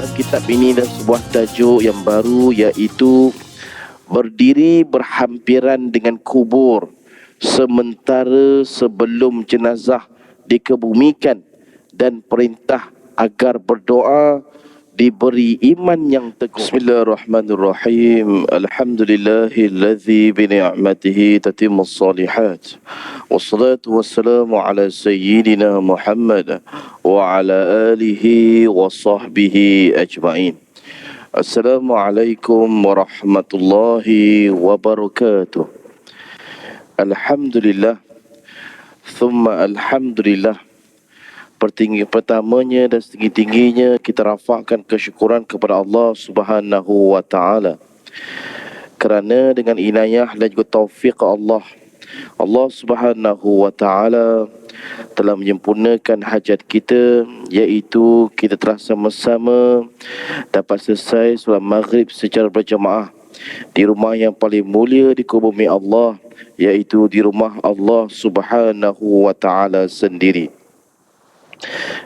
Dalam kitab ini dan sebuah tajuk yang baru, iaitu berdiri berhampiran dengan kubur sementara sebelum jenazah dikebumikan, dan perintah agar berdoa diberi iman yang teguh. Bismillahirrahmanirrahim. Alhamdulillahillazi bi ni'matihi tatimmus shalihat. Wassalatu wassalamu ala sayyidina Muhammad wa ala alihi wa sahbihi ajma'in. Assalamualaikum warahmatullahi wabarakatuh. Alhamdulillah, thumma alhamdulillah. Pertamanya dan setinggi-tingginya kita rafakkan kesyukuran kepada Allah Subhanahu wa taala. Kerana dengan inayah dan juga taufik Allah Subhanahu wa taala telah menyempurnakan hajat kita, iaitu kita telah sama-sama dapat selesai solat maghrib secara berjamaah di rumah yang paling mulia di bumi Allah, iaitu di rumah Allah Subhanahu wa taala sendiri.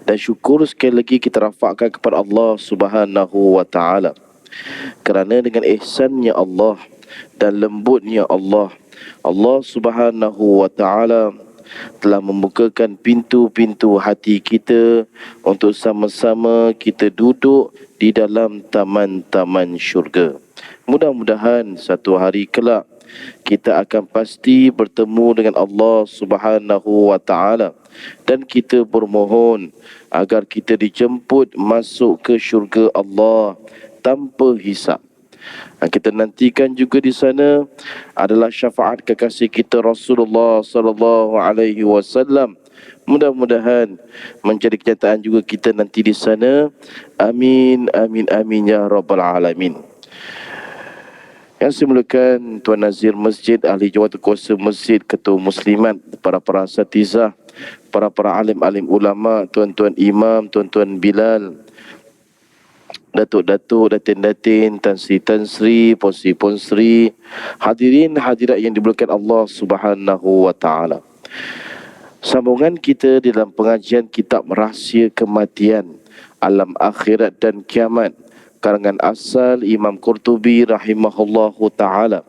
Dan syukur sekali lagi kita rafakkan kepada Allah Subhanahu wa taala, kerana dengan ihsannya Allah dan lembutnya Allah Subhanahu wa taala telah membukakan pintu-pintu hati kita untuk sama-sama kita duduk di dalam taman-taman syurga. Mudah-mudahan satu hari kelak kita akan pasti bertemu dengan Allah Subhanahu wa taala, dan kita bermohon agar kita dijemput masuk ke syurga Allah tanpa hisab. Kita nantikan juga di sana adalah syafaat kekasih kita Rasulullah sallallahu alaihi wasallam. Mudah-mudahan menjadi kenyataan juga kita nanti di sana. Amin amin amin ya rabbal alamin. Yang saya muliakan Tuan Nazir Masjid, Ahli Jawatankuasa Masjid, Ketua Muslimat, para asatizah, para alim-alim ulama, tuan-tuan imam, tuan-tuan Bilal, datuk-datuk, datin-datin, Tan Sri, Pon Sri, hadirin hadirat yang dimuliakan Allah Subhanahu wa taala. Sambungan kita dalam pengajian kitab Rahsia Kematian, Alam Akhirat dan Kiamat, karangan asal Imam Qurtubi rahimahullahu ta'ala,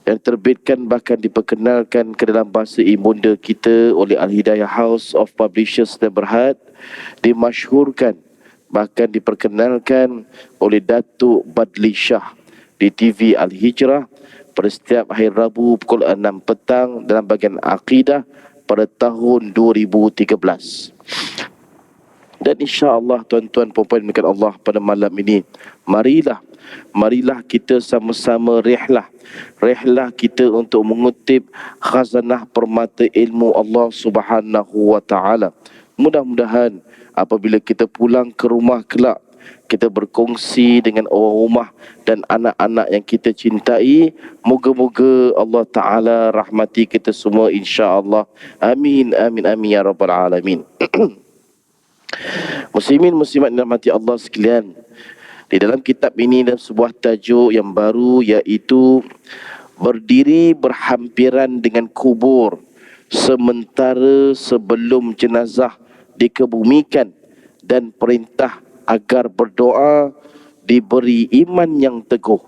yang terbitkan bahkan diperkenalkan ke dalam bahasa ibunda kita oleh Al-Hidayah House of Publishers dan Berhad, dimasyhurkan bahkan diperkenalkan oleh Datuk Badli Shah di TV Al-Hijrah pada setiap hari Rabu pukul 6 petang dalam bahagian Aqidah pada tahun 2013. Dan insya-Allah tuan-tuan puan-puan dimuliakan Allah, pada malam ini marilah kita sama-sama rihlah kita untuk mengutip khazanah permata ilmu Allah Subhanahu wa taala. Mudah-mudahan apabila kita pulang ke rumah kelak, kita berkongsi dengan orang rumah dan anak-anak yang kita cintai. Moga-moga Allah Ta'ala rahmati kita semua insya-Allah. Amin amin amin ya rabbal alamin. Muslimin muslimat yang dirahmati Allah sekalian, di dalam kitab ini dan sebuah tajuk yang baru, iaitu berdiri berhampiran dengan kubur sementara sebelum jenazah dikebumikan, dan perintah agar berdoa diberi iman yang teguh.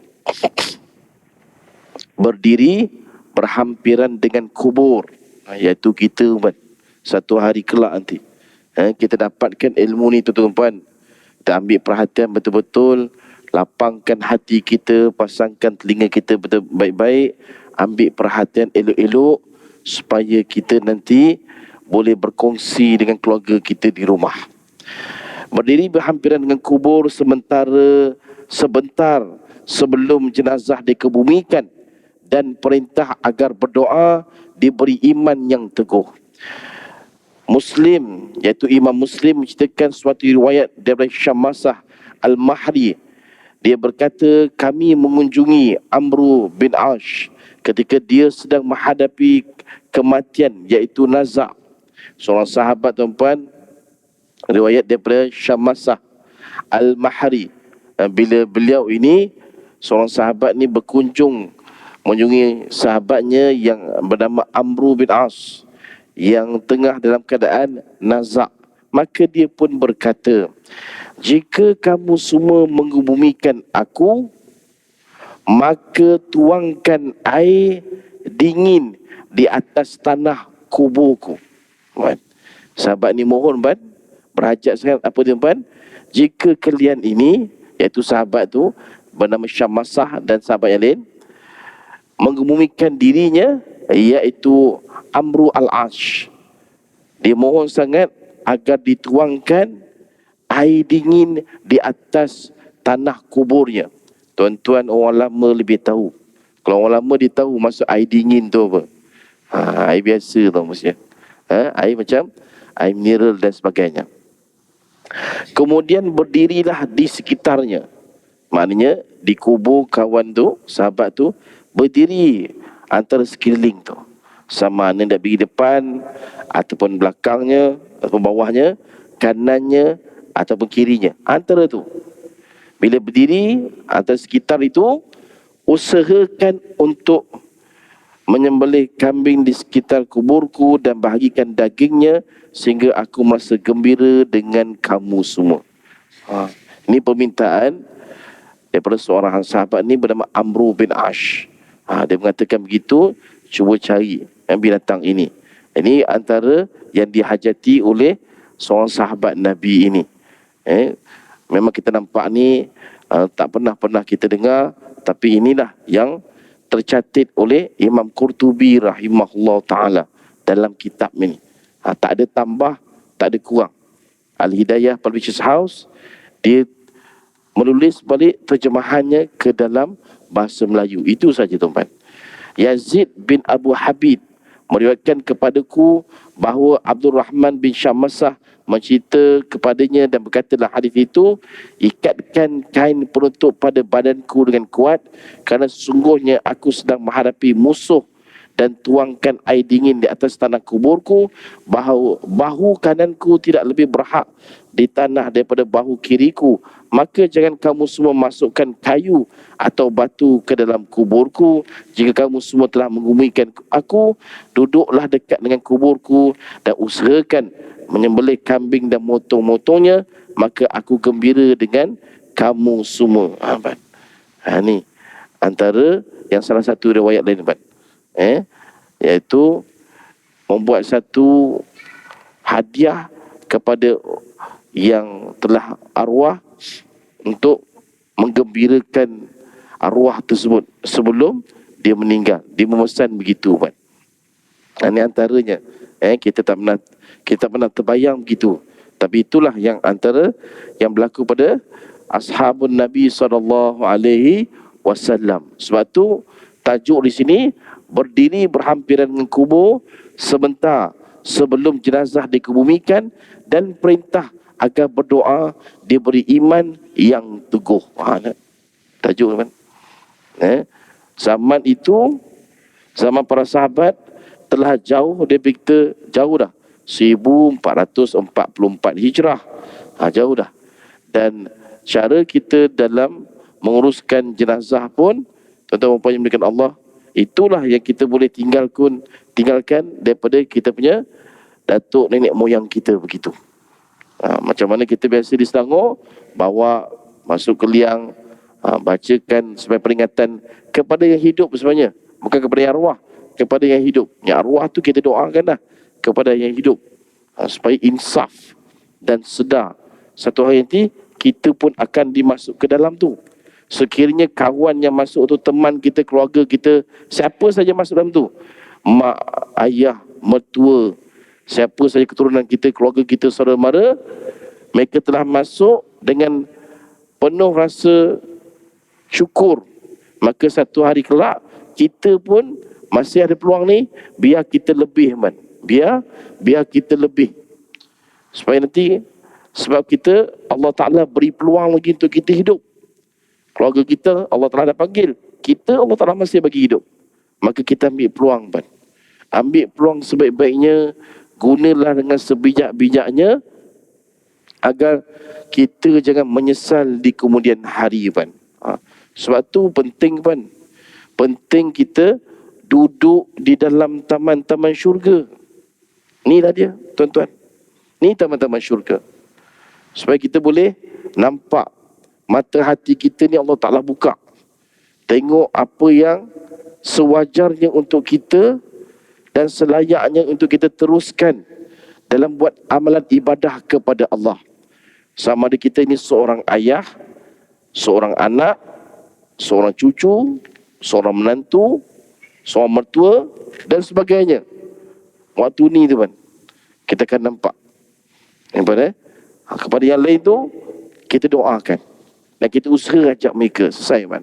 Berdiri berhampiran dengan kubur, iaitu kita satu hari kelak nanti kita dapatkan ilmu ni tuan-tuan. Kita ambil perhatian betul-betul, lapangkan hati kita, pasangkan telinga kita betul baik-baik, ambil perhatian elok-elok supaya kita nanti boleh berkongsi dengan keluarga kita di rumah. Berdiri berhampiran dengan kubur sebentar sebelum jenazah dikebumikan, dan perintah agar berdoa diberi iman yang teguh. Muslim, iaitu Imam Muslim, menceritakan suatu riwayat daripada Syamasah Al-Mahri. Dia berkata, kami mengunjungi Amru bin Ash ketika dia sedang menghadapi kematian, iaitu Naza'. Seorang sahabat tuan-tuan, riwayat daripada Syamasah Al-Mahri. Bila beliau ini, seorang sahabat ni berkunjung mengunjungi sahabatnya yang bernama Amru bin As, yang tengah dalam keadaan nazak. Maka dia pun berkata, jika kamu semua mengebumikan aku, maka tuangkan air dingin di atas tanah kuburku. Kan? Sahabat ni mohon kan, berhajat sangat apa dia kan? Jika kalian ini, iaitu sahabat tu bernama Syammasah dan sahabat yang lain, mengebumikan dirinya, iaitu Amru al-Ash, dia mohon sangat agar dituangkan air dingin di atas tanah kuburnya. Tuan-tuan, orang lama lebih tahu. Kalau orang lama dia tahu maksud air dingin tu apa. Air biasa tu maksudnya. Air macam air mineral dan sebagainya. Kemudian berdirilah di sekitarnya. Maknanya di kubur kawan tu, sahabat tu, berdiri antara sekeliling tu. Sama ada nak pergi depan, ataupun belakangnya, ataupun bawahnya, kanannya, ataupun kirinya. Antara tu. Bila berdiri antara sekitar itu, usahakan untuk menyembelih kambing di sekitar kuburku dan bahagikan dagingnya sehingga aku merasa gembira dengan kamu semua. Ini permintaan daripada seorang sahabat ni bernama Amru bin Ash. Dia mengatakan begitu, cuba cari binatang ini. Ini antara yang dihajati oleh seorang sahabat Nabi ini. Memang kita nampak ni tak pernah kita dengar, tapi inilah yang tercatat oleh Imam Qurtubi rahimahullah ta'ala dalam kitab ini. Tak ada tambah, tak ada kurang. Al-Hidayah Publishers House, dia menulis balik terjemahannya ke dalam bahasa Melayu. Itu saja tuan-tuan. Yazid bin Abu Habib meriwayatkan kepadaku bahawa Abdul Rahman bin Syammasah mencerita kepadanya dan berkatalah hadis itu, ikatkan kain penutup pada badanku dengan kuat kerana sesungguhnya aku sedang menghadapi musuh, dan tuangkan air dingin di atas tanah kuburku. Bahu kananku tidak lebih berhak di tanah daripada bahu kiriku. Maka jangan kamu semua masukkan kayu atau batu ke dalam kuburku. Jika kamu semua telah mengumikan aku, duduklah dekat dengan kuburku dan usahakan menyembelih kambing dan motong-motongnya, maka aku gembira dengan kamu semua. Ni antara yang salah satu riwayat lain, iaitu membuat satu hadiah kepada yang telah arwah untuk menggembirakan arwah tersebut sebelum dia meninggal. Dia memesan begitu, Ini antaranya. Kita tak pernah terbayang begitu. Tapi itulah yang antara yang berlaku pada ashabun Nabi SAW. Sebab tu tajuk di sini, berdiri berhampiran dengan kubur sebentar sebelum jenazah dikebumikan dan perintah agar berdoa diberi iman yang teguh. Tajuk kan? Zaman itu, zaman para sahabat telah jauh, dia kita jauh dah, 1444 Hijrah. Jauh dah. Dan cara kita dalam menguruskan jenazah pun, tuan-tuan dan puan yang dimuliakan Allah, itulah yang kita boleh tinggalkan daripada kita punya datuk nenek moyang kita begitu. Macam mana kita biasa di Selangor, bawa masuk ke liang, bacakan sebagai peringatan kepada yang hidup sebenarnya, bukan kepada yang arwah, kepada yang hidup. Yang arwah tu kita doakanlah kepada yang hidup, supaya insaf dan sedar satu hari nanti kita pun akan dimasuk ke dalam tu. Sekiranya kawan yang masuk tu, teman kita, keluarga kita, siapa saja masuk dalam tu, mak, ayah, mertua, siapa saja keturunan kita, keluarga kita, saudara mara, mereka telah masuk dengan penuh rasa syukur, maka satu hari kelak kita pun masih ada peluang ni, biar kita lebih, biar kita lebih, supaya nanti, sebab kita, Allah Ta'ala beri peluang lagi untuk kita hidup. Keluarga kita Allah Ta'ala dah panggil, kita Allah Ta'ala masih bagi hidup, maka kita ambil peluang, ambil peluang sebaik-baiknya, gunalah dengan sebijak-bijaknya agar kita jangan menyesal di kemudian hari, Sebab tu penting, penting kita duduk di dalam taman-taman syurga. Inilah dia, tuan-tuan, ni taman-taman syurga, supaya kita boleh nampak. Mata hati kita ni Allah Ta'ala buka. Tengok apa yang sewajarnya untuk kita dan selayaknya untuk kita teruskan dalam buat amalan ibadah kepada Allah. Sama ada kita ini seorang ayah, seorang anak, seorang cucu, seorang menantu, seorang mertua dan sebagainya. Waktu ni tu kan, kita akan nampak. Kepada yang lain tu, kita doakan. Dan kita usaha ajak mereka. Selesai kan.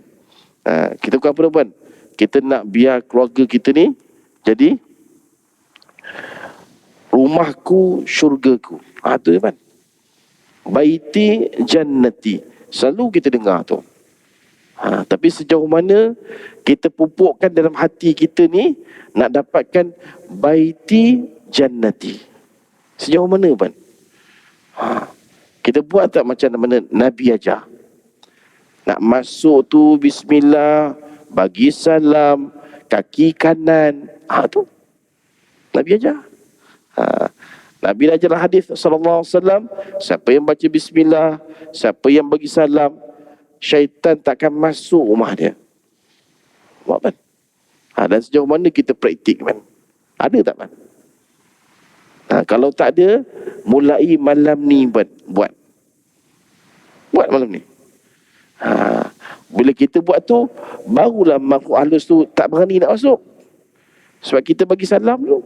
Kita bukan apa kan. Kita nak biar keluarga kita ni jadi rumahku syurgaku. Tu kan. Baiti jannati. Selalu kita dengar tu. Tapi sejauh mana kita pupukkan dalam hati kita ni nak dapatkan baiti jannati. Sejauh mana kan? Kita buat tak macam mana Nabi ajar? Nak masuk tu bismillah, bagi salam, kaki kanan. Tu Nabi ajar. Nabi ajar hadis sallallahu alaihi wasallam, siapa yang baca bismillah, siapa yang bagi salam, syaitan takkan masuk rumah dia. Buat kan? Dan sejauh mana kita praktik kan? Ada tak kan? Kalau tak ada, mulai malam ni buat malam ni. Bila kita buat tu, barulah makhluk halus tu tak berani nak masuk. Sebab kita bagi salam tu,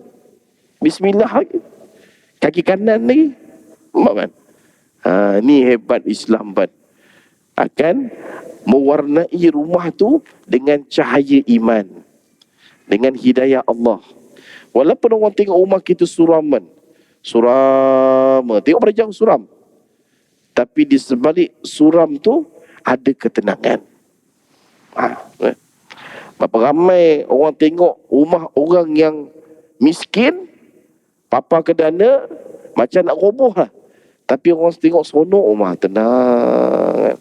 bismillah lagi, kaki kanan lagi. Kan? Ni hebat Islam kan. Akan mewarnai rumah tu dengan cahaya iman, dengan hidayah Allah. Walaupun orang tengok rumah kita suram, tengok pada jauh suram, tapi di sebalik suram tu ada ketenangan. Berapa ramai orang tengok rumah orang yang miskin, papa ke dana, macam nak roboh lah. Tapi orang tengok seronok rumah, tenang kan?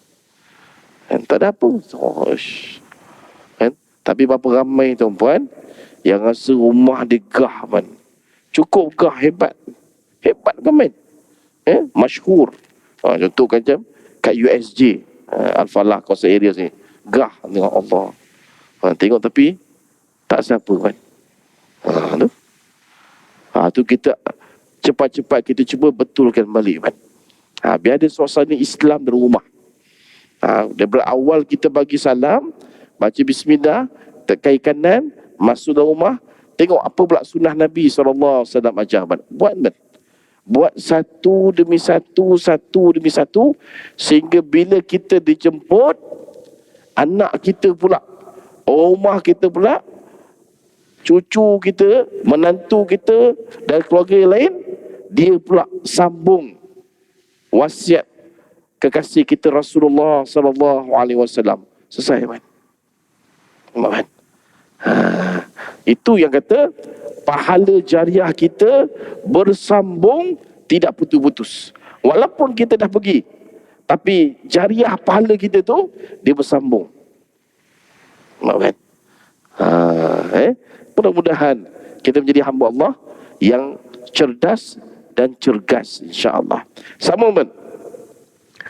Tak ada apa kan? Tapi berapa ramai tuan-puan yang rasa rumah dia gah man. Cukup gah, hebat kan man? Masyhur. Contoh macam kat USJ, Al-Falah kawasan area ni, gah dengan Allah. Tengok tapi tak siapa kan. Tu kita cepat-cepat kita cuba betulkan balik kan. Biar ada suasana Islam dalam rumah. Daripada awal kita bagi salam, baca bismillah, tekai kanan, masuk dalam rumah, tengok apa pula sunnah Nabi SAW ajar. Buat satu demi satu, sehingga bila kita dijemput, anak kita pula, rumah kita pula, cucu kita, menantu kita dan keluarga yang lain, dia pula sambung wasiat kekasih kita Rasulullah sallallahu alaihi wasallam. Selesai kan? Itu yang kata pahala jariah kita bersambung, tidak putus-putus. Walaupun kita dah pergi, tapi jariah pahala kita tu dia bersambung. Kan? Mudah-mudahan kita menjadi hamba Allah yang cerdas dan cergas, insya-Allah. Sama kan?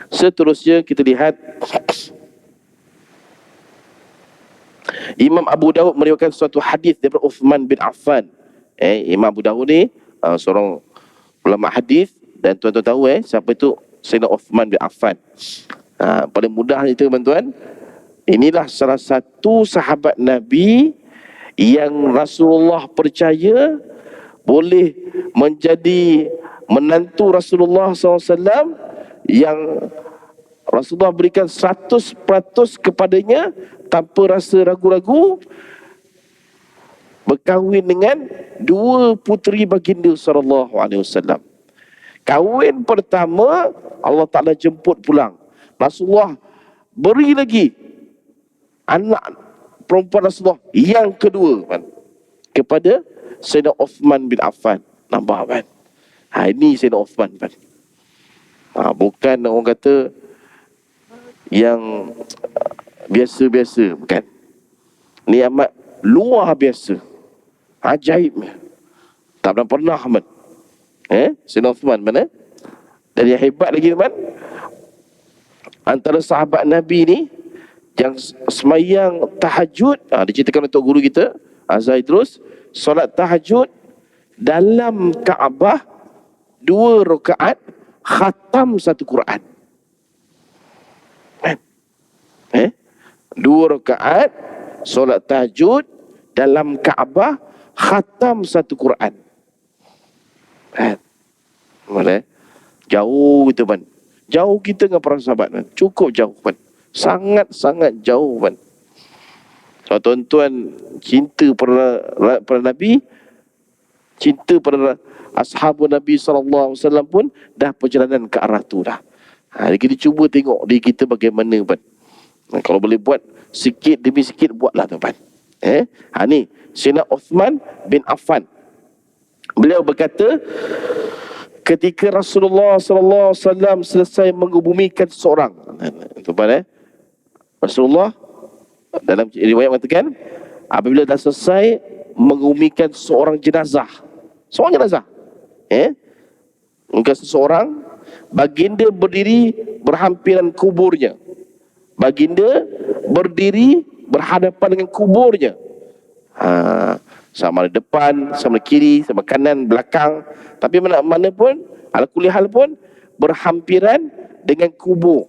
Seterusnya kita lihat Imam Abu Dawud meriwayatkan suatu hadis daripada Uthman bin Affan. Imam Abu Dawud ni seorang ulama hadis, dan tuan-tuan tahu siapa itu Sayyidina Uthman bin Affan. Paling mudah itu tuan-tuan, inilah salah satu sahabat Nabi yang Rasulullah percaya boleh menjadi menantu Rasulullah SAW, yang Rasulullah berikan 100% kepadanya tanpa rasa ragu-ragu, berkahwin dengan dua puteri baginda sallallahu alaihi wasallam. Kahwin pertama Allah Ta'ala jemput pulang, Rasulullah beri lagi anak perempuan Rasulullah yang kedua kan, kepada Sayyidina Uthman bin Affan. Nampak kan? Ini Sayyidina Uthman kan. Bukan orang kata yang biasa-biasa, bukan. Ni amat luar biasa, ajaibnya. Tak pernah Sayyidina Uthman mana. Dan yang hebat lagi teman, antara sahabat Nabi ni yang semayang tahajud, diceritakan untuk guru kita Azhar Idrus, solat tahajud dalam Kaabah 2 rakaat khatam satu Quran. 2 rakaat solat tahajud dalam Kaabah khatam satu Quran. Boleh? Jauh itu kan. Jauh kita dengan para sahabat kan. Cukup jauh kan. Sangat-sangat jauh kan. So, tuan-tuan cinta pada Nabi, cinta pada ashabun Nabi SAW pun dah perjalanan ke arah tu dah. Kita cuba tengok diri kita bagaimana kan. Kalau boleh buat sikit demi sikit, buatlah tuan. Ni Sayyidina Uthman bin Affan. Beliau berkata, ketika Rasulullah SAW selesai mengebumikan seorang, tuan, Rasulullah dalam riwayat mengatakan, apabila dah selesai mengebumikan seorang jenazah, mungkin seseorang, baginda berdiri berhampiran kuburnya. Baginda berdiri berhadapan dengan kuburnya. Sama di depan, sama di kiri, sama kanan, belakang. Tapi mana pun, ala kulli hal pun berhampiran dengan kubur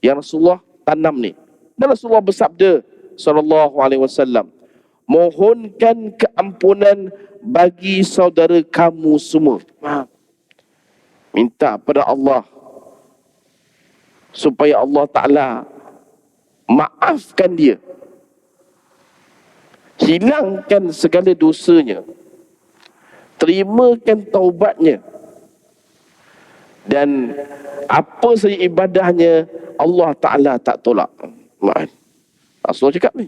yang Rasulullah tanam ni. Dan Rasulullah bersabda sallallahu alaihi wasallam, mohonkan keampunan bagi saudara kamu semua. Minta pada Allah supaya Allah Ta'ala maafkan dia, hilangkan segala dosanya, terimakan taubatnya, dan apa saja ibadahnya Allah Ta'ala tak tolak. Rasulullah cakap ni,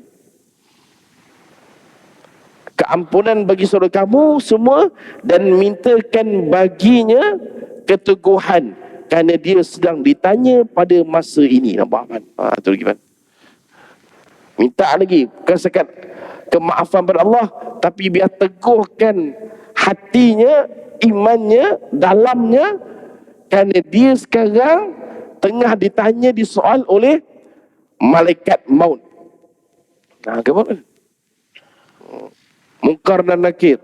keampunan bagi saudara kamu semua, dan mintakan baginya keteguhan kerana dia sedang ditanya pada masa ini. Nampak kan? Itu lagi kan? Minta lagi, bukan sekat kemaafan pada Allah, tapi biar teguhkan hatinya, imannya, dalamnya, kerana dia sekarang tengah ditanya, disoal oleh malaikat maut. Kenapa? Munkar dan Nakir.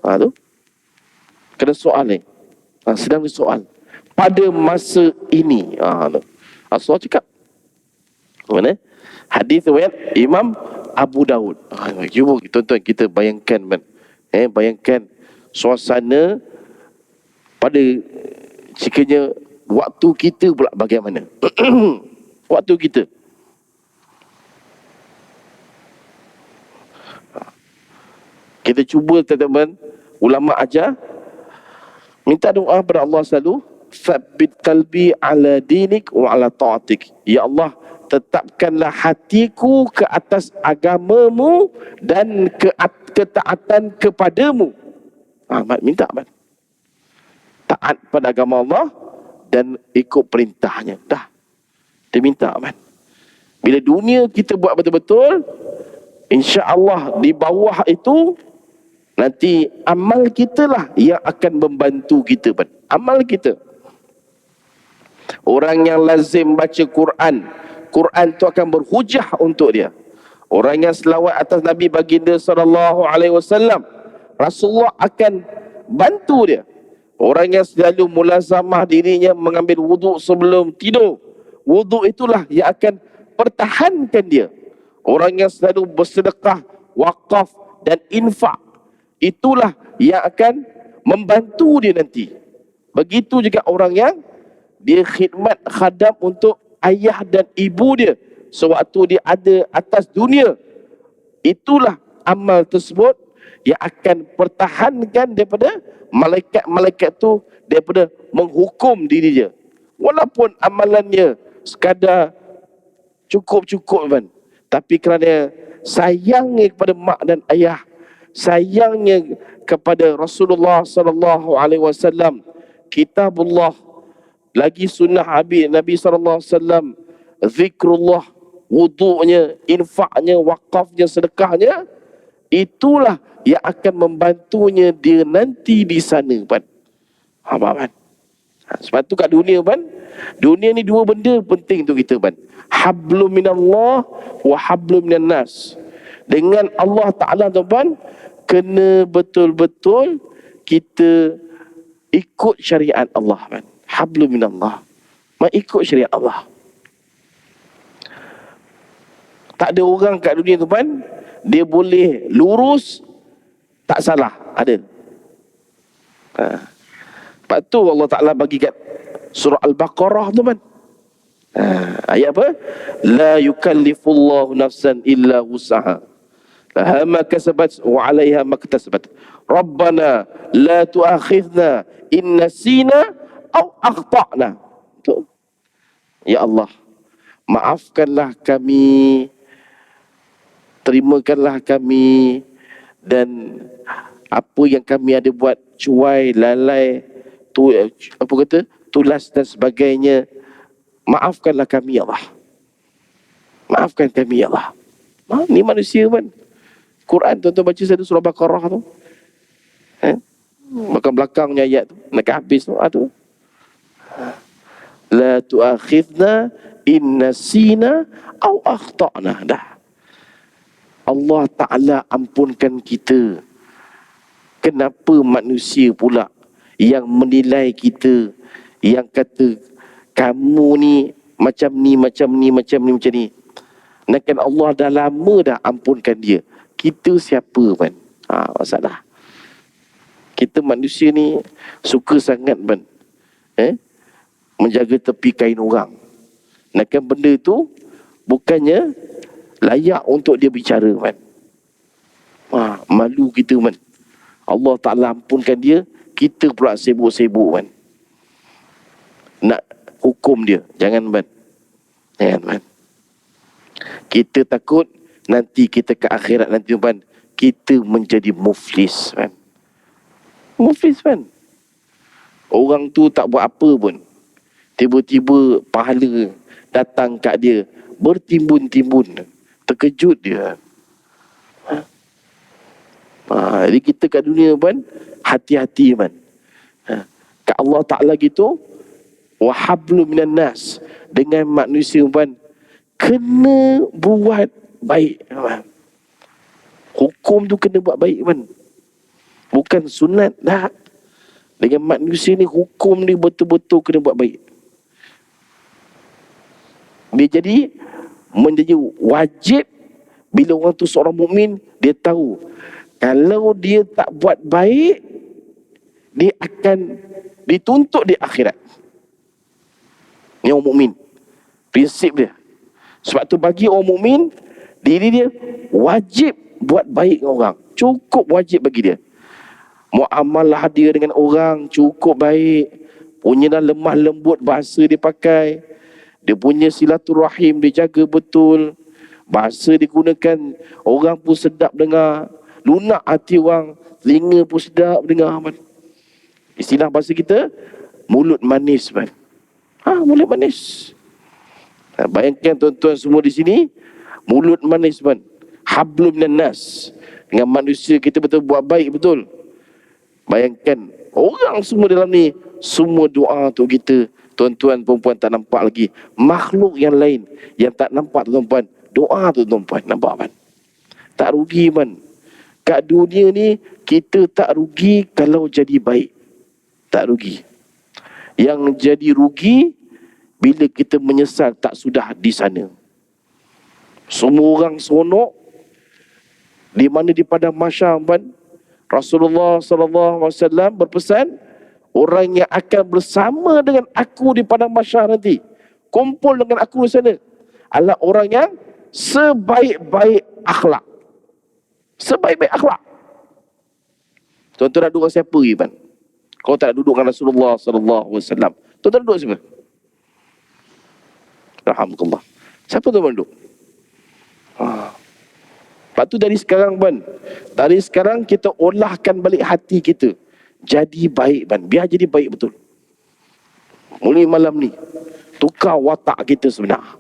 Tu kena soal ni. Sedang disoal pada masa ini. Rasulullah cakap. Mana? Hadis riwayat Imam Abu Daud. Cuba tuan-tuan kita bayangkan man. Bayangkan suasana pada sekiranya waktu kita pula bagaimana. Waktu kita. Kita cuba teman-teman, ulama ajar, minta doa kepada Allah selalu, tsabbit qalbi ala dinik wa ala ta'atik. Ya Allah, tetapkanlah hatiku ke atas agamamu dan ketaatan kepadamu. Minta man. Taat pada agama Allah dan ikut perintahnya. Dah. Dia minta man. Bila dunia kita buat betul-betul, insya-Allah di bawah itu nanti amal kita lah yang akan membantu kita. Amal kita. Orang yang lazim baca Quran, Quran tu akan berhujah untuk dia. Orang yang selawat atas Nabi baginda sallallahu alaihi wasallam, Rasulullah akan bantu dia. Orang yang selalu mulazamah dirinya mengambil wuduk sebelum tidur, wuduk itulah yang akan pertahankan dia. Orang yang selalu bersedekah, wakaf dan infak, itulah yang akan membantu dia nanti. Begitu juga orang yang dia khidmat khadam untuk ayah dan ibu dia sewaktu dia ada atas dunia. Itulah amal tersebut yang akan pertahankan daripada malaikat-malaikat tu daripada menghukum diri dia. Walaupun amalannya sekadar cukup-cukup kan, tapi kerana sayangnya kepada mak dan ayah, sayangnya kepada Rasulullah sallallahu alaihi wasallam, kitabullah, lagi sunnah Nabi sallallahu alaihi wasallam, zikrullah, wuduknya, infaknya, wakafnya, sedekahnya, itulah yang akan membantunya dia nanti di sana kan. Kan? Sebab tu kat dunia kan, dunia ni dua benda penting untuk kita kan. Hablum minallah wa hablum minan nas. Dengan Allah Ta'ala tuan, kena betul-betul kita ikut syariat Allah kan. Hablum minallah, ikut syariat Allah. Tak ada orang kat dunia tu kan, dia boleh lurus tak salah. Ada. Sebab tu Allah Ta'ala bagi kat surah Al-Baqarah tu kan, ayat apa? La yukallifullahu nafsan illa wus'aha, laha ma kasabat wa 'alaiha ma iktasabat. Rabbana la tu'akhidna in nasina aw akhtana. Tu. Ya Allah, maafkanlah kami, terimakanlah kami, dan apa yang kami ada buat cuai, lalai, apa kata, tulas dan sebagainya, maafkanlah kami ya Allah. Maafkan kami ya Allah. Ni manusia kan. Quran tuan-tuan baca satu surah Baqarah tu, belakang-belakangnya ayat tu, nak habis tu, la tu'akhidna in nasina aw akhtana. Dah, Allah Ta'ala ampunkan kita. Kenapa manusia pula yang menilai kita, yang kata kamu ni macam ni, macam ni, macam ni, macam ni? Nakkan Allah dah lama dah ampunkan dia. Kita siapa kan? Masalah. Kita manusia ni suka sangat kan, menjaga tepi kain orang. Nakkan benda tu bukannya layak untuk dia bicara kan. Malu kita kan. Allah Ta'ala ampunkan dia, kita pula sibuk-sibuk kan nak hukum dia. Jangan kan. Jangan kan. Kita takut nanti kita ke akhirat nanti kan, kita menjadi muflis kan. Muflis kan. Orang tu tak buat apa pun, tiba-tiba pahala datang kat dia bertimbun-timbun. Terkejut dia. Jadi kita kat dunia kan, hati-hati kan. Kat Allah Ta'ala gitu, wa hablu minan nas, dengan manusia kan, kena buat baik kan. Hukum tu kena buat baik kan, bukan sunat dah. Dengan manusia ni, hukum ni betul-betul kena buat baik. Dia jadi menjadi wajib. Bila orang tu seorang mukmin, dia tahu kalau dia tak buat baik, dia akan dituntut di akhirat. Ni orang mukmin, prinsip dia. Sebab tu bagi orang mukmin, diri dia wajib buat baik dengan orang. Cukup wajib bagi dia. Muamalah dia dengan orang cukup baik. Punya lemah lembut bahasa dia pakai. Dia punya silaturahim dia jaga betul. Bahasa dia gunakan, orang pun sedap dengar. Lunak hati orang, telinga pun sedap dengar. Istilah bahasa kita, mulut manis kan. Mulut manis. Bayangkan tuan-tuan semua di sini, mulut manis kan. Hablum minan nas. Dengan manusia kita betul buat baik betul. Bayangkan orang semua dalam ni, semua doa untuk kita. Tuan-tuan perempuan tak nampak lagi. Makhluk yang lain yang tak nampak tuan-tuan, doa tu tuan-tuan, nampak kan? Tak rugi kan? Kat dunia ni kita tak rugi kalau jadi baik. Tak rugi. Yang jadi rugi bila kita menyesal tak sudah di sana. Semua orang seronok di mana di padang mahsyar kan? Rasulullah SAW berpesan, orang yang akan bersama dengan aku di padang mahsyar nanti, kumpul dengan aku di sana, adalah orang yang sebaik-baik akhlak. Sebaik-baik akhlak. Tuan-tuan nak duduk dengan siapa Iban? Kalau tak nak duduk dengan Rasulullah SAW, tuan-tuan duduk siapa? Alhamdulillah. Siapa tuan-tuan duduk? Lepas tu dari sekarang Ban, dari sekarang kita olahkan balik hati kita, jadi baik Ban. Biar jadi baik betul. Mulai malam ni, tukar watak kita sebenar.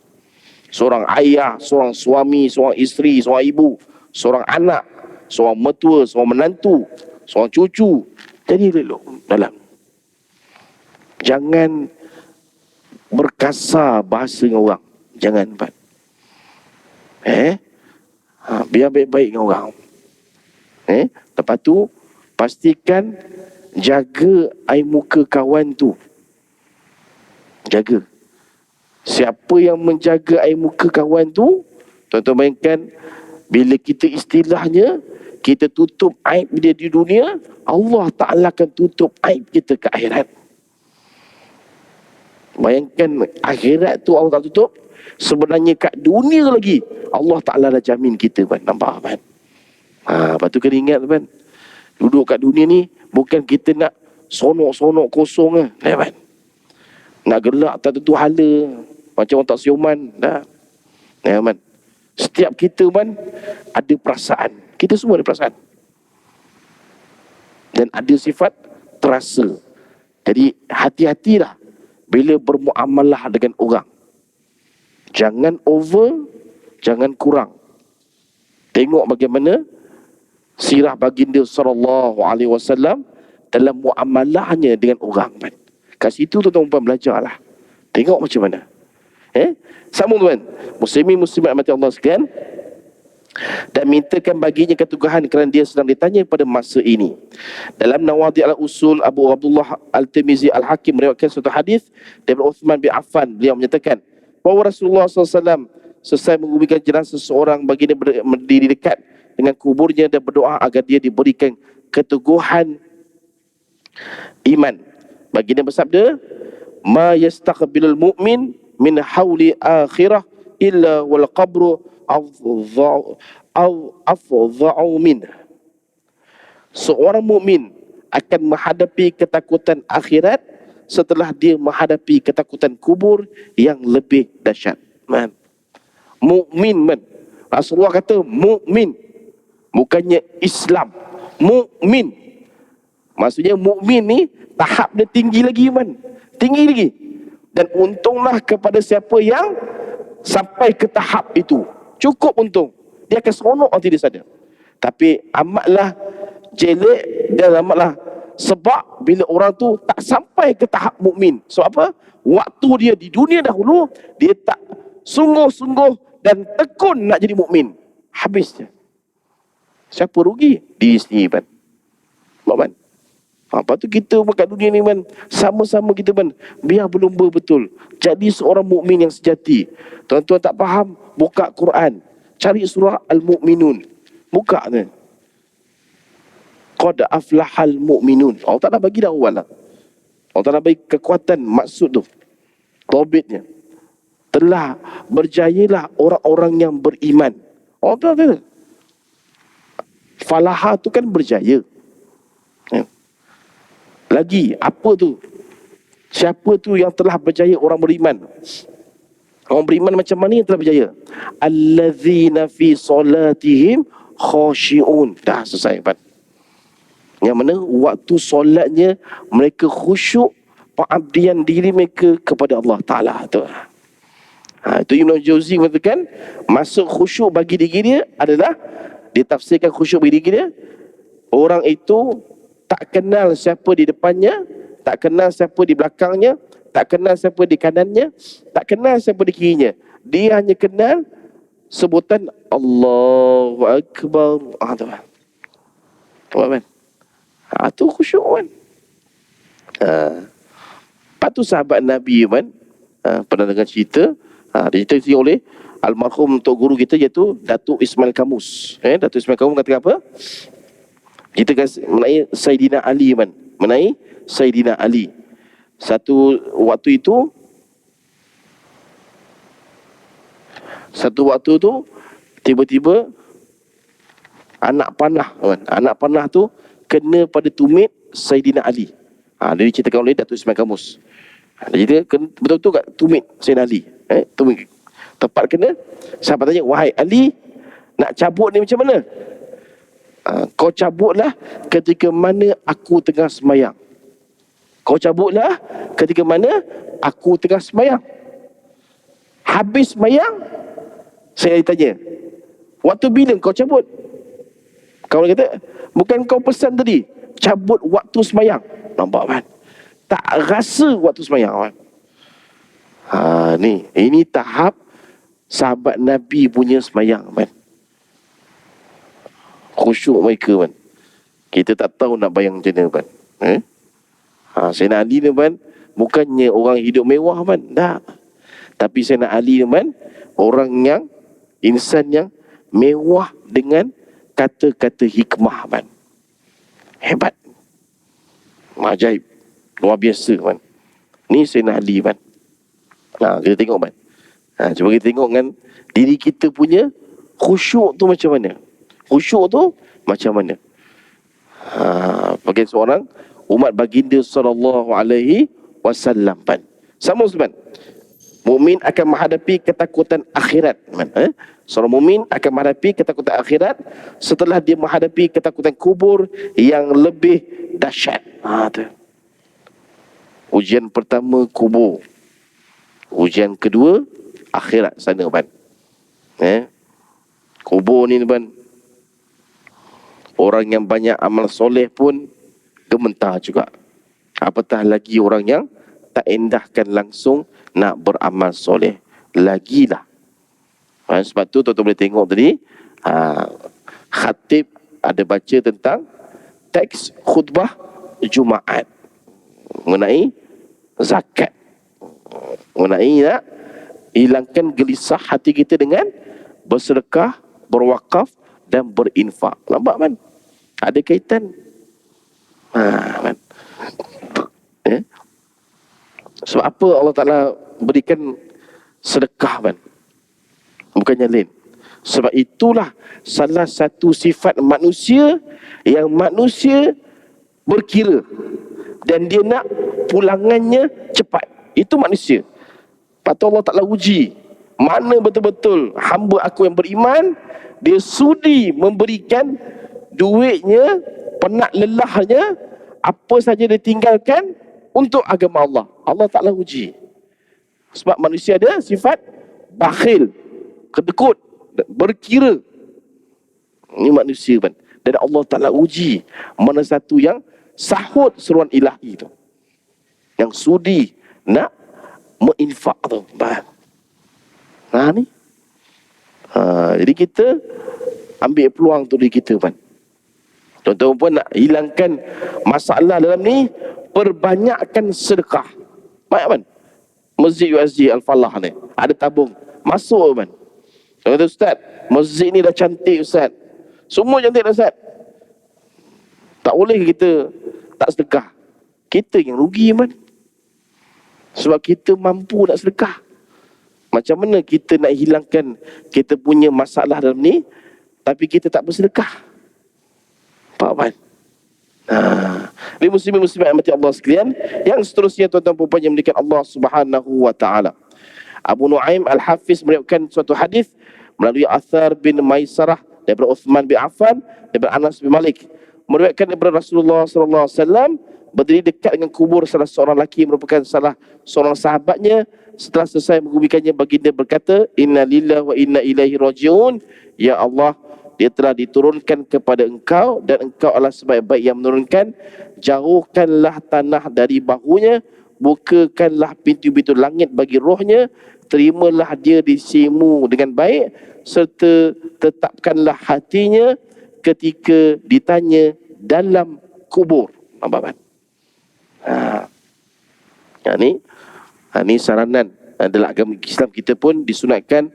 Seorang ayah, seorang suami, seorang isteri, seorang ibu, seorang anak, seorang mertua, seorang menantu, seorang cucu. Jadi elok dalam. Jangan berkasar bahasa dengan orang. Jangan, Pak. Biar baik-baik dengan orang. Lepas tu, pastikan jaga air muka kawan tu. Jaga. Siapa yang menjaga air muka kawan tu, tuan-tuan bayangkan, bila kita istilahnya, kita tutup aib dia di dunia, Allah Ta'ala akan tutup aib kita ke akhirat. Bayangkan, akhirat tu Allah tak tutup, sebenarnya kat dunia lagi Allah Ta'ala dah jamin kita, kan? Nampak, kan? Lepas tu kena ingat, kan? Duduk kat dunia ni bukan kita nak sonok-sonok kosong kan? Nak gelak tak tentu hala, macam orang tak siuman dah. Kan? Setiap kita, kan, ada perasaan. Kita semua ada perasaan. Dan ada sifat terasa. Jadi hati-hatilah bila bermuamalah dengan orang. Jangan over, jangan kurang. Tengok bagaimana sirah baginda sallallahu alaihi wasallam dalam muamalahnya dengan orang, kan. Kat situ tuan-tuan belajarlah. Tengok macam mana. Sambung, tuan. Muslimin muslimat mati Allah sekalian, dan mintakan baginya keteguhan kerana dia sedang ditanya pada masa ini. Dalam Nawadi al-Usul, Abu Abdullah Al-Tirmizi Al-Hakim meriwayatkan satu hadis daripada Uthman bin Affan. Beliau menyatakan bahawa Rasulullah SAW selesai menguburkan jenazah seseorang, baginda berdiri dekat dengan kuburnya dan berdoa agar dia diberikan keteguhan iman. Baginda bersabda, ma yastaqbilul mu'min min hauli akhirah illa wal qabru afdha'u min. Seorang mukmin akan menghadapi ketakutan akhirat setelah dia menghadapi ketakutan kubur yang lebih dahsyat. Man. Mukmin, man. Rasulullah kata mukmin, bukannya Islam. Mukmin. Maksudnya mukmin ni tahap dia tinggi lagi, man. Tinggi lagi. Dan untunglah kepada siapa yang sampai ke tahap itu. Cukup untung. Dia akan seronok nanti dia sadar. Tapi amatlah jelek dan amatlah sebab bila orang tu tak sampai ke tahap mukmin. Sebab apa? Waktu dia di dunia dahulu, dia tak sungguh-sungguh dan tekun nak jadi mukmin. Habis dia. Siapa rugi? Diri sendiri, man. Man. Lepas tu kita kat dunia ni, man, sama-sama kita, man, biar berlumba betul. Jadi seorang mukmin yang sejati. Tuan-tuan tak faham, buka Quran. Cari surah Al-Mu'minun. Buka ni. Qad aflahal mu'minun. Allah tak nak bagi dah awal lah. Allah tak nak bagi kekuatan maksud tu. Tobitnya. Telah berjayalah orang-orang yang beriman. Allah tak ada. Falaha tu kan berjaya. Lagi, apa tu? Siapa tu yang telah berjaya? Orang beriman. Orang beriman macam mana yang telah berjaya? Allazina fi solatihim khashi'un. Dah selesai, Pak. Yang mana waktu solatnya mereka khusyuk, pengabdian diri mereka kepada Allah Ta'ala tu. Itu Ibn Jauzi mengatakan, masuk khusyuk bagi diri dia adalah, ditafsirkan khusyuk bagi diri dia, orang itu tak kenal siapa di depannya, tak kenal siapa di belakangnya, tak kenal siapa di kanannya, tak kenal siapa di kirinya. Dia hanya kenal sebutan Allahu Akbar. Tu kan. Nampak, kan? Itu khusyuk, kan? Lepas tu sahabat Nabi, kan, pernah dengar cerita, dicerita oleh almarhum untuk guru kita, iaitu Datuk Ismail Kamus. Datuk Ismail Kamus kata apa? Kita kasi mengenai Saidina Ali, man. Mengenai Saidina Ali. Satu waktu tu tiba-tiba anak panah, man. Anak panah tu kena pada tumit Saidina Ali. Dia diceritakan oleh Datuk Ismail Kamus. Dia betul-betul kat tumit Saidina Ali. Tumit. Tepat kena. Sahabat tanya, wahai Ali, nak cabut ni macam mana? Kau cabutlah ketika mana aku tengah semayang. Kau cabutlah ketika mana aku tengah semayang. Habis semayang, saya ditanya, waktu bila kau cabut? Kau kata, bukan kau pesan tadi, cabut waktu semayang. Nampak, kan? tak rasa waktu sembahyang kan. Ini tahap sahabat Nabi punya sembahyang kan. Khusyuk mereka kan. Kita tak tahu nak bayang macam mana kan. Sayyidina Ali ni kan, bukannya orang hidup mewah kan. Tak. Tapi Sayyidina Ali ni kan, orang yang, insan yang mewah dengan kata-kata hikmah kan. Hebat. Ajaib. Luar biasa kan. Ni Sayyidina Ali kan. Kita tengok kan. Cuba kita tengok kan, diri kita punya khusyuk tu macam mana. Khusyuk tu macam mana. Bagi seorang umat baginda sallallahu alaihi wasallam kan. Sama Ustaz. Mukmin akan menghadapi ketakutan akhirat. Seorang mukmin akan menghadapi ketakutan akhirat setelah dia menghadapi ketakutan kubur yang lebih dahsyat. Ujian pertama kubur. Ujian kedua akhirat sana kan. Kubur ni kan, orang yang banyak amal soleh pun gementar juga. Apatah lagi orang yang tak endahkan langsung nak beramal soleh. Lagilah. Sebab tu tuan-tuan boleh tengok tadi, khatib ada baca tentang teks khutbah Jumaat mengenai zakat, mengenai nak hilangkan gelisah hati kita dengan bersedekah, berwakaf dan berinfak. Nampak kan? Ada kaitan. Kan? Sebab apa Allah Ta'ala berikan sedekah kan? Bukannya lain. Sebab itulah salah satu sifat manusia yang manusia berkira dan dia nak pulangannya cepat. Itu manusia. Patut Allah Ta'ala uji mana betul-betul hamba aku yang beriman, dia sudi memberikan duitnya, penat lelahnya, apa saja dia tinggalkan untuk agama Allah. Allah Ta'ala uji. Sebab manusia ada sifat bakhil, kedekut, berkira. Ini manusia kan. Dan Allah Ta'ala uji mana satu yang sahut seruan ilahi tu, yang sudi nak menginfak tu. Ni. Jadi kita ambil peluang tu di kita kan. Tuan-tuan pun nak hilangkan masalah dalam ni, perbanyakkan sedekah. Banyak kan? Masjid USG Al-Falah ni ada tabung, masuk kan. Kata Ustaz, masjid ni dah cantik Ustaz, semua cantik dah Ustaz, tak boleh kita tak sedekah? Kita yang rugi kan. Sebab kita mampu nak sedekah. Macam mana kita nak hilangkan kita punya masalah dalam ni tapi kita tak bersedekah? Faham kan? Ini muslimin-muslimat yang mati Allah sekalian. Yang seterusnya tuan-tuan puan-puan yang dimuliakan Allah Subhanahu wa taala. Abu Nuaim Al-Hafiz meriwayatkan suatu hadis melalui Athar bin Maisarah daripada Uthman bin Affan daripada Anas bin Malik, meriwayatkan daripada Rasulullah sallallahu alaihi wasallam berdiri dekat dengan kubur salah seorang lelaki merupakan salah seorang sahabatnya. Setelah selesai mengubikannya, baginda berkata, Inna lillahi wa inna ilaihi raji'un. Ya Allah, dia telah diturunkan kepada engkau dan engkau adalah sebaik-baik yang menurunkan. Jauhkanlah tanah dari bahunya, bukakanlah pintu-pintu langit bagi rohnya, terimalah dia di sisimu dengan baik, serta tetapkanlah hatinya ketika ditanya dalam kubur. Nampak kan? Ini saranan dalam agama Islam kita pun disunatkan.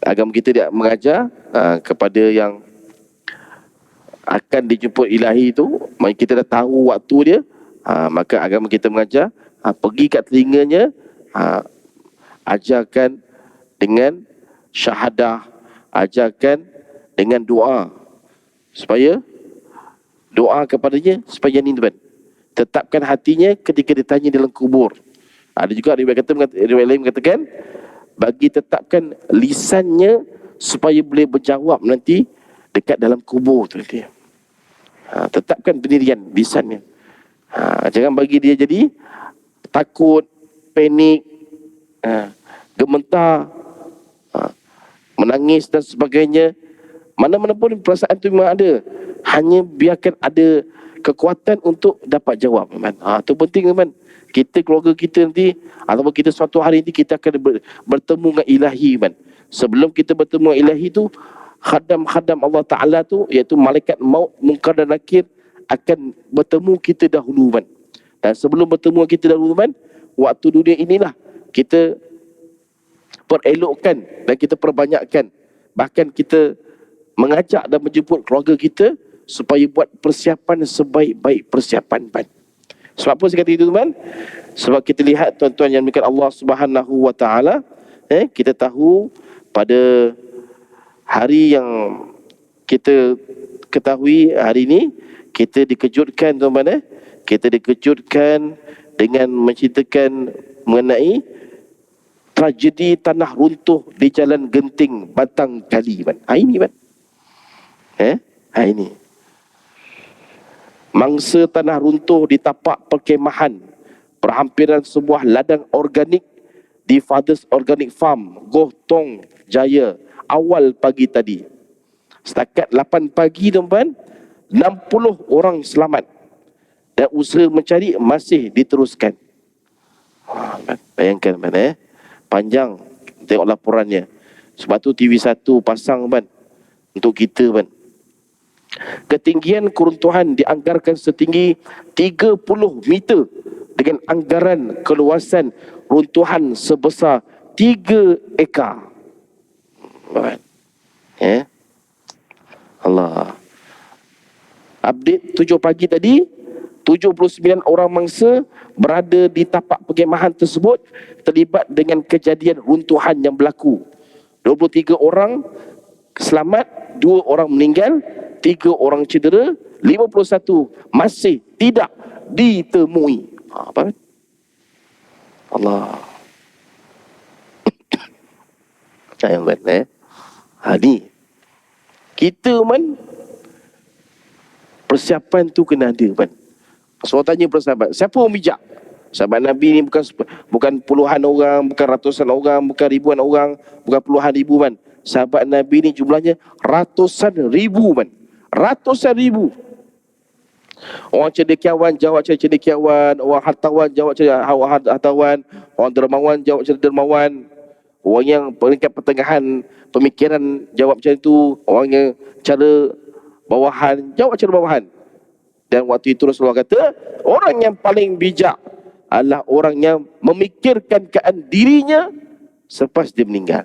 Agama kita dia mengajar kepada yang akan dijemput ilahi itu, kita dah tahu waktu dia, maka agama kita mengajar, pergi kat telinganya, ajarkan dengan syahadah, ajarkan dengan doa, supaya doa kepadanya supaya ni tuan, tetapkan hatinya ketika ditanya dalam kubur. Ada juga riwayat lain mengatakan, bagi tetapkan lisannya supaya boleh berjawab nanti dekat dalam kubur tu nanti. Tetapkan pendirian lisannya. Jangan bagi dia jadi takut, panik, gemetar, menangis dan sebagainya. Mana-mana pun perasaan tu memang ada. Hanya biarkan ada kekuatan untuk dapat jawab, teman. Itu penting, teman. Kita, keluarga kita nanti, ataupun kita suatu hari nanti, kita akan bertemu dengan ilahi, teman. Sebelum kita bertemu dengan ilahi tu, khadam-khadam Allah Ta'ala tu, iaitu malaikat maut, munkar dan nakir, akan bertemu kita dahulu, teman. Dan sebelum bertemu kita dahulu, teman, waktu dunia inilah kita perelokkan dan kita perbanyakkan. Bahkan kita mengajak dan menjemput keluarga kita supaya buat persiapan sebaik-baik persiapan, teman. Sebab apa saya kata itu, teman? Sebab kita lihat, tuan-tuan yang dimuliakan Allah Subhanahu wa Ta'ala, kita tahu pada hari yang kita ketahui hari ini, kita dikejutkan, tuan-tuan, kita dikejutkan dengan menceritakan mengenai tragedi tanah runtuh di Jalan Genting, Batang Kali, man. Ini, man. Ini. Mangsa tanah runtuh di tapak perkemahan perhampiran sebuah ladang organik di Fathers Organic Farm, Goh Tong Jaya, awal pagi tadi. Setakat 8 pagi, tuan-tuan, 60 orang selamat dan usaha mencari masih diteruskan. Bayangkan, man, panjang tengok laporannya. Sebab tu TV1 pasang, man, untuk kita, man. Ketinggian keruntuhan dianggarkan setinggi 30 meter dengan anggaran keluasan runtuhan sebesar 3 ekar. Allah. Update 7 pagi tadi, 79 orang mangsa berada di tapak perkemahan tersebut terlibat dengan kejadian runtuhan yang berlaku. 23 orang selamat, 2 orang meninggal, 3 orang cedera, 51 masih tidak ditemui. Apa? Allah. Sayang, man, ni kita, man, persiapan tu kena ada, man. So tanya para sahabat, siapa orang bijak? Sahabat Nabi ni bukan puluhan orang, bukan ratusan orang, bukan ribuan orang, bukan puluhan ribu, man. Sahabat Nabi ni jumlahnya ratusan ribu, man. Ratusan ribu. Orang cendekiawan jawab cendekiawan, orang hartawan jawab hartawan, orang dermawan jawab dermawan, orang yang peringkat pertengahan pemikiran jawab macam itu, orang yang cara bawahan jawab cara bawahan. Dan waktu itu Rasulullah kata, orang yang paling bijak adalah orang yang memikirkan keadaan dirinya selepas dia meninggal.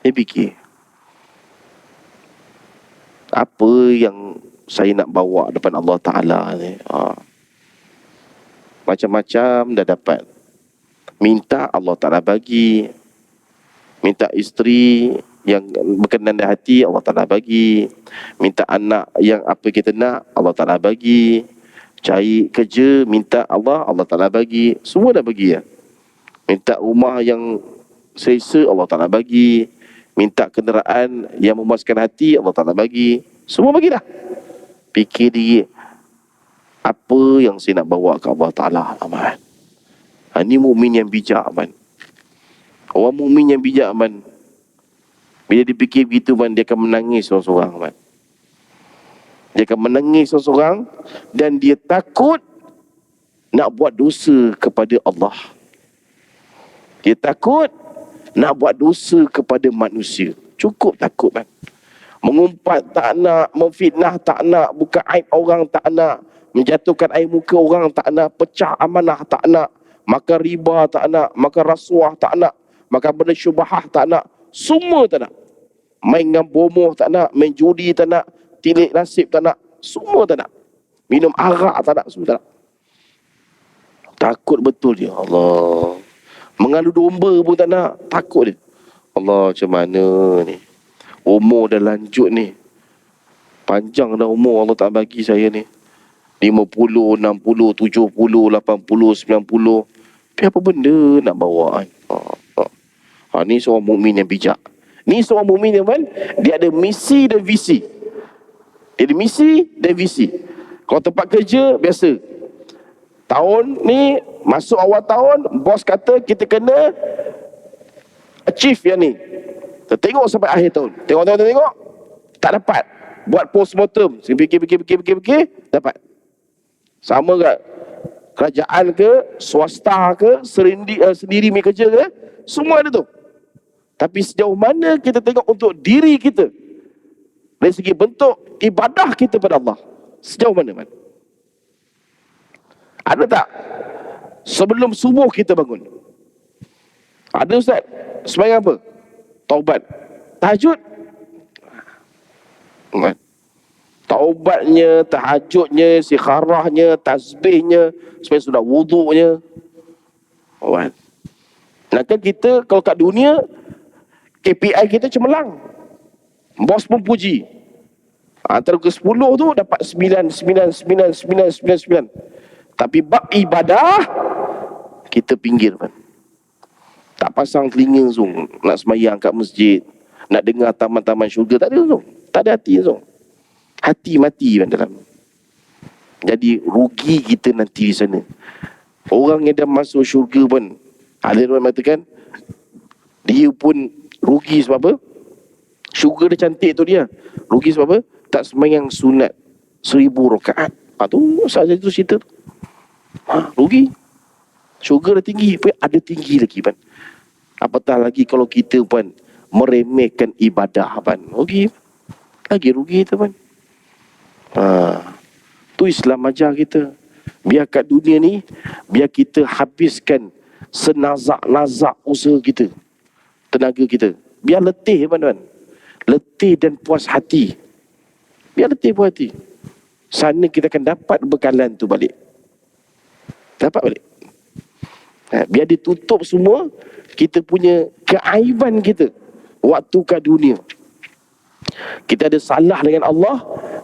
Dia fikir, apa yang saya nak bawa depan Allah Ta'ala ni? Macam-macam dah dapat. Minta Allah Ta'ala bagi. Minta isteri yang berkenan di hati, Allah Ta'ala bagi. Minta anak yang apa kita nak, Allah Ta'ala bagi. Cari kerja, minta Allah Ta'ala bagi. Semua dah bagi, ya. Minta rumah yang selesa, Allah Ta'ala bagi. Minta kenderaan yang memuaskan hati, Allah Ta'ala bagi. Semua bagi dah. Fikir diri, apa yang saya nak bawa ke Allah Ta'ala, aman. Ini mukmin yang bijak, aman. Orang mukmin yang bijak, aman, bila dipikir begitu, man, dia akan menangis seorang-seorang, man. Dia akan menangis seorang-seorang dan dia takut nak buat dosa kepada Allah. Dia takut nak buat dosa kepada manusia. Cukup takut, man. Mengumpat tak nak, memfitnah tak nak, buka aib orang tak nak, menjatuhkan aib muka orang tak nak, pecah amanah tak nak, makan riba tak nak, makan rasuah tak nak, makan benda syubhah tak nak, semua tak nak. Main dengan bomoh tak nak, main judi tak nak, tilik nasib tak nak, semua tak nak. Minum arak tak nak, semua tak nak. Takut betul dia, Allah. Mengadu domba pun tak nak, takut dia. Allah, macam mana ni? Umur dah lanjut ni. Panjang dah umur Allah tak bagi saya ni. 50, 60, 70, 80, 90. Tapi apa benda nak bawa, kan? Ni seorang mukmin yang bijak. Ni seorang mukmin yang, kan, dia ada misi dan visi. Dia ada misi dan visi. Kalau tempat kerja, biasa. Tahun ni, masuk awal tahun, bos kata kita kena achieve yang ni. Kita tengok sampai akhir tahun. Tengok. Tak dapat. buat postmortem, fikir, dapat. Sama kat kerajaan ke, swasta ke, sendiri punya kerja ke, semua ada tu. Tapi sejauh mana kita tengok untuk diri kita, dari segi bentuk ibadah kita pada Allah, sejauh mana, man? Ada tak sebelum subuh kita bangun? Ada ustaz? Sembahyang apa? Taubat. Tahajud? Taubatnya, tahajudnya, istikharahnya, tasbihnya, sebenarnya sudah wuduknya. Nah kan kita kalau kat dunia, KPI kita cemerlang, bos pun puji. Antara ke 10 tu dapat 9. Tapi bab ibadah kita pinggir, man. Tak pasang telinga zong, nak semayang kat masjid, nak dengar taman-taman syurga, tak ada zong. Tak ada hati zong. Hati mati, man, dalam. Jadi rugi kita nanti di sana. Orang yang dah masuk syurga pun, ada orang mengatakan dia pun rugi sebab apa? Syurga dia cantik tu dia. Rugi sebab apa? Tak semayang sunat 1000 rakaat. Tu saja tu cerita tu. Rugi. Syurga dah tinggi, pun ada tinggi lagi, pan. Apatah lagi kalau kita, pan, meremehkan ibadah, pan. Rugi. Lagi rugi tu, pan. Tu Islam ajar kita. Biar kat dunia ni, biar kita habiskan senazak-nazak usaha kita, tenaga kita. Biar letih, pan. Letih dan puas hati. Biar letih puas hati. Sana kita akan dapat bekalan tu balik. Dapat balik. Biar ditutup semua kita punya keaiban kita waktu kat dunia. Kita ada salah dengan Allah,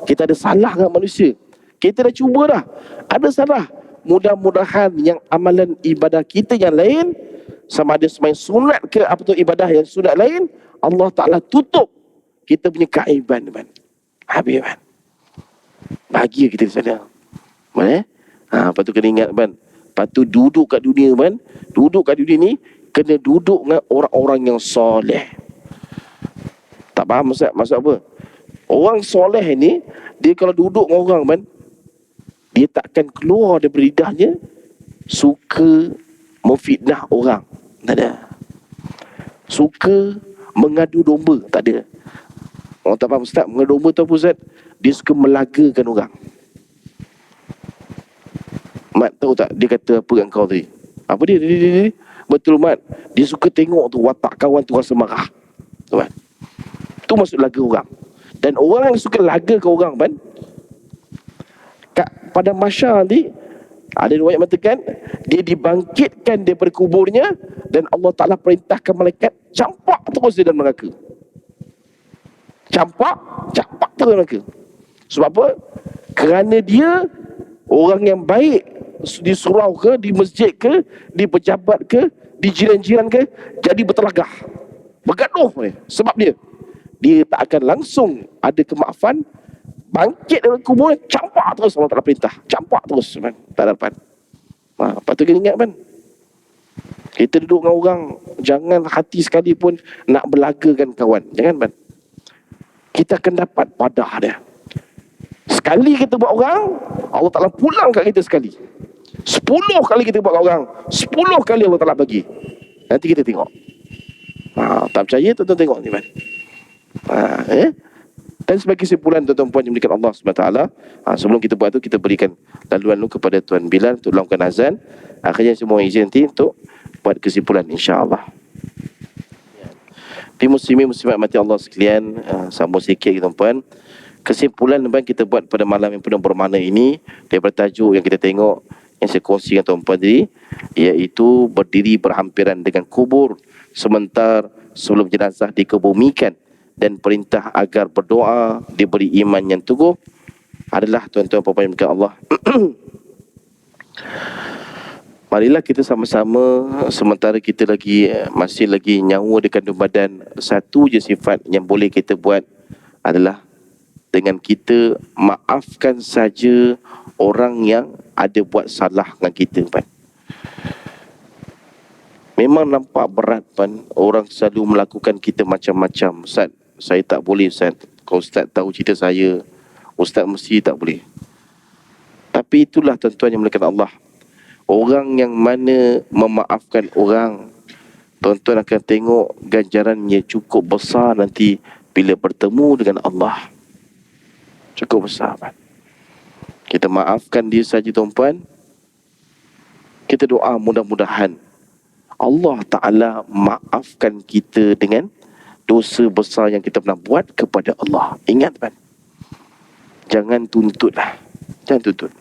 kita ada salah dengan manusia. Kita dah cuba dah, ada salah. Mudah-mudahan yang amalan ibadah kita yang lain, sama ada semain sunat ke apa tu ibadah yang sunat lain, Allah Ta'ala tutup kita punya keaiban, man. Habis, man. Bahagia kita di sana. Mana? Lepas tu kena ingat, man. Lepas tu duduk kat dunia, man. Duduk kat dunia ni kena duduk dengan orang-orang yang soleh. Tak faham maksud apa? Orang soleh ni, dia kalau duduk dengan orang, man, dia takkan keluar daripada lidahnya suka memfitnah orang. Tak ada. Suka mengadu domba. Tak ada. Orang tak faham ustaz, mengadu domba tu apa ustaz? Dia suka melagakan orang. Mat tahu tak dia kata apa kat kau tadi? Apa dia? Betul, Mat. Dia suka tengok tu watak kawan tu rasa marah. Tu, kan? Tu maksud laga orang. Dan orang yang suka laga ke orang, kan, pada masyar nanti ada riwayat mengatakan dia dibangkitkan daripada kuburnya dan Allah Ta'ala perintahkan malaikat campak terus dia dalam neraka. Campak terus dalam neraka. Sebab apa? Kerana dia orang yang baik, di surau ke, di masjid ke, di pejabat ke, di jiran-jiran ke, jadi bertelagah, bergaduh ni. Sebab dia tak akan langsung ada kemaafan. Bangkit dari kubur, campak terus Allah Ta'ala perintah. Campak terus, man. Tak dapat. Lepas tu kena ingat, man. Kita duduk dengan orang, jangan hati sekali pun nak berlagakan kawan. Jangan, man. Kita akan dapat padah dia. Sekali kita buat orang, Allah Ta'ala pulang kat kita sekali. 10 kali kita buat kat orang, 10 kali Allah Ta'ala bagi. Nanti kita tengok. Tak percaya, tuan-tuan tengok ni, man. Dan sebagai kesimpulan, tuan-tuan puan yang dimuliakan Allah SWT, sebelum kita buat tu, kita berikan laluan dulu kepada Tuan Bilal untuk lakukan azan. Akhirnya semua izin nanti untuk buat kesimpulan, insya-Allah. Di muslimin-muslimat mati Allah sekalian, sambung sikit tuan-puan. Kesimpulan yang kita buat pada malam yang penuh bermakna ini daripada tajuk yang kita tengok, yang saya kongsi dengan tuan-puan tadi, iaitu berdiri berhampiran dengan kubur sebentar sebelum jenazah dikebumikan dan perintah agar berdoa, diberi iman yang teguh adalah, tuan-tuan puan-puan yang Allah. Marilah kita sama-sama, sementara kita masih lagi nyawa di kandung badan, satu je sifat yang boleh kita buat adalah dengan kita maafkan saja orang yang ada buat salah dengan kita, Pan. Memang nampak berat, Pan. Orang selalu melakukan kita macam-macam. Ustaz, saya tak boleh, Ustaz. Kalau ustaz tahu cerita saya, ustaz mesti tak boleh. Tapi itulah tuan-tuan yang mulakan Allah. Orang yang mana memaafkan orang, tuan-tuan akan tengok ganjarannya cukup besar nanti bila bertemu dengan Allah. Cukup besar, kan? Kita maafkan dia saja, tuan-tuan. Kita doa mudah-mudahan Allah Ta'ala maafkan kita dengan dosa besar yang kita pernah buat kepada Allah. Ingat, kan? Jangan tuntutlah. Jangan tuntut.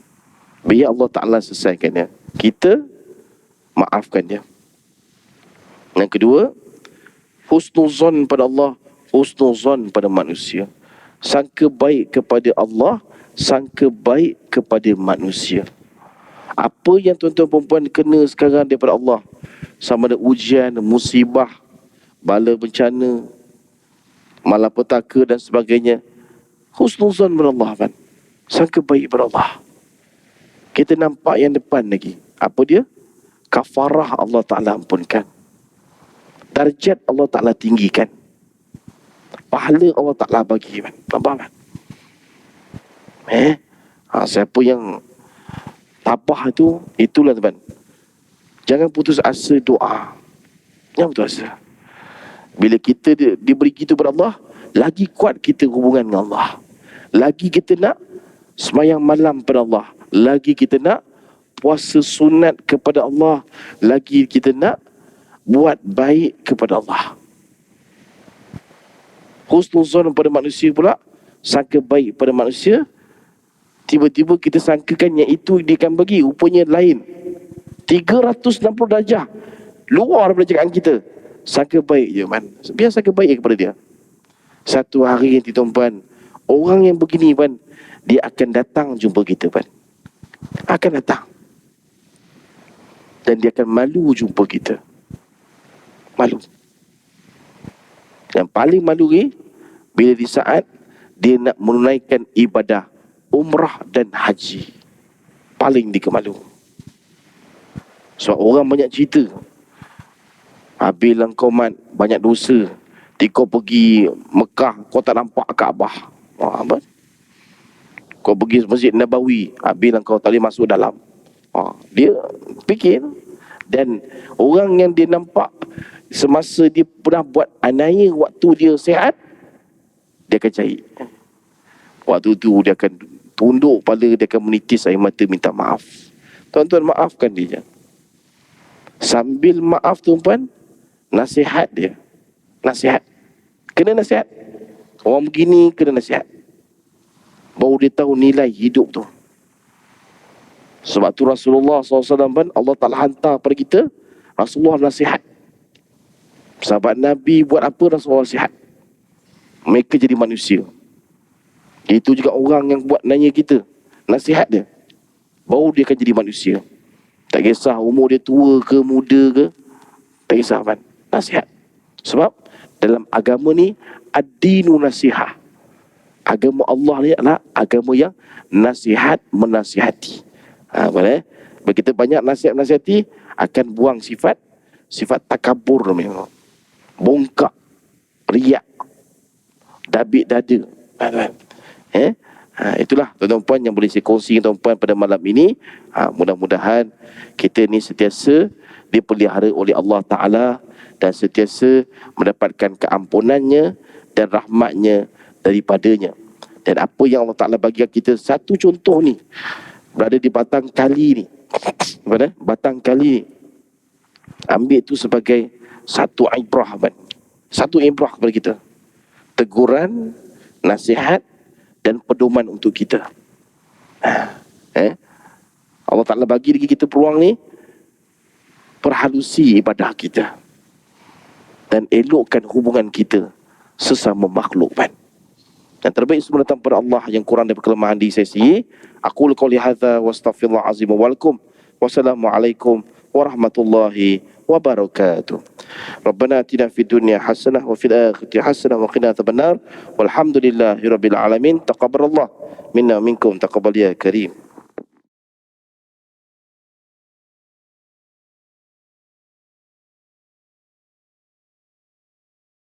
Biar Allah Ta'ala selesaikan dia. Kita maafkan dia. Yang kedua, husnuzon pada Allah, husnuzon pada manusia. Sangka baik kepada Allah, sangka baik kepada manusia. Apa yang tuan-tuan perempuan kena sekarang daripada Allah, sama ada ujian, musibah, bala bencana, malapetaka dan sebagainya, husnuzon pada Allah, kan? Sangka baik pada Allah. Kita nampak yang depan lagi. Apa dia? Kafarah Allah Ta'ala ampunkan. Darjat Allah Ta'ala tinggikan. Pahala Allah Ta'ala bagi, kan? Nampak, kan? Siapa yang tabah tu, itulah, teman. Jangan putus asa doa. Jangan putus asa. Bila kita diberi gitu pada Allah, lagi kuat kita hubungan dengan Allah. Lagi kita nak sembahyang malam pada Allah. Lagi kita nak puasa sunat kepada Allah. Lagi kita nak buat baik kepada Allah. Husnuzon pada manusia pula, sangka baik pada manusia. Tiba-tiba kita sangkakan yang itu dia akan bagi, rupanya lain. 360 darjah luar daripada cakapan kita. Sangka baik je, man. Biar sangka baik kepada dia. Satu hari nanti, tuan-tuan, orang yang begini, man, dia akan datang jumpa kita, man. Akan datang. Dan dia akan malu jumpa kita. Malu. Yang paling malu ni, bila di saat dia nak menunaikan ibadah umrah dan haji. Paling dia kemalu. Sebab orang banyak cerita. Habis kau mat banyak dosa. Kau pergi Mekah, kau tak nampak Kaabah. Apa? Kau pergi Masjid Nabawi, habis kau tak boleh masuk dalam. Dia fikir. Dan orang yang dia nampak semasa dia pernah buat aniaya waktu dia sihat, dia akan cari. Waktu tu dia akan tunduk kepala, dia akan menitis air mata minta maaf. Tuan-tuan, maafkan dia. Sambil maaf, tuan-tuan, nasihat dia. Nasihat. Kena nasihat. Orang begini kena nasihat. Baru dia tahu nilai hidup tu. Sebab tu Rasulullah SAW, Allah Ta'ala hantar pada kita, Rasulullah nasihat. Sahabat Nabi buat apa, Rasulullah nasihat. Mereka jadi manusia. Itu juga orang yang buat nanya kita, nasihat dia. Baru dia akan jadi manusia. Tak kisah umur dia tua ke, muda ke, tak kisah, kan? Nasihat. Sebab dalam agama ni, ad-dinu nasihah. Agama Allah ni adalah agama yang nasihat menasihati. Boleh? Bila kita banyak nasihat menasihati, akan buang sifat takabur memang. Bongkak, riak, dabik dada. Itulah tuan-tuan puan yang boleh saya kongsi dengan tuan-puan pada malam ini. Mudah-mudahan kita ni sentiasa dipelihara oleh Allah Ta'ala dan sentiasa mendapatkan keampunannya dan rahmatnya daripadanya. Dan apa yang Allah Ta'ala bagi kita, satu contoh ni berada di batang kali ni. Batang kali ni, ambil tu sebagai satu ibrah, kan? Satu ibrah kepada kita. Teguran, nasihat dan pedoman untuk kita. Allah Ta'ala bagi lagi kita peluang ni, perhalusi ibadah kita dan elokkan hubungan kita sesama makhluk, kan? Dan terbaik semua datang pada Allah yang kurang daripada kelemahan di sesi. Aku qouli hadza wa astaghfirullah azim wa lakum. Wassalamualaikum warahmatullahi wabarakatuh. Rabbana atina fid dunya hasanah wa fil akhirati hasanah wa qina adzabannar. Walhamdulillahirabbil alamin. Taqabbalallah minna wa minkum taqabbal ya karim.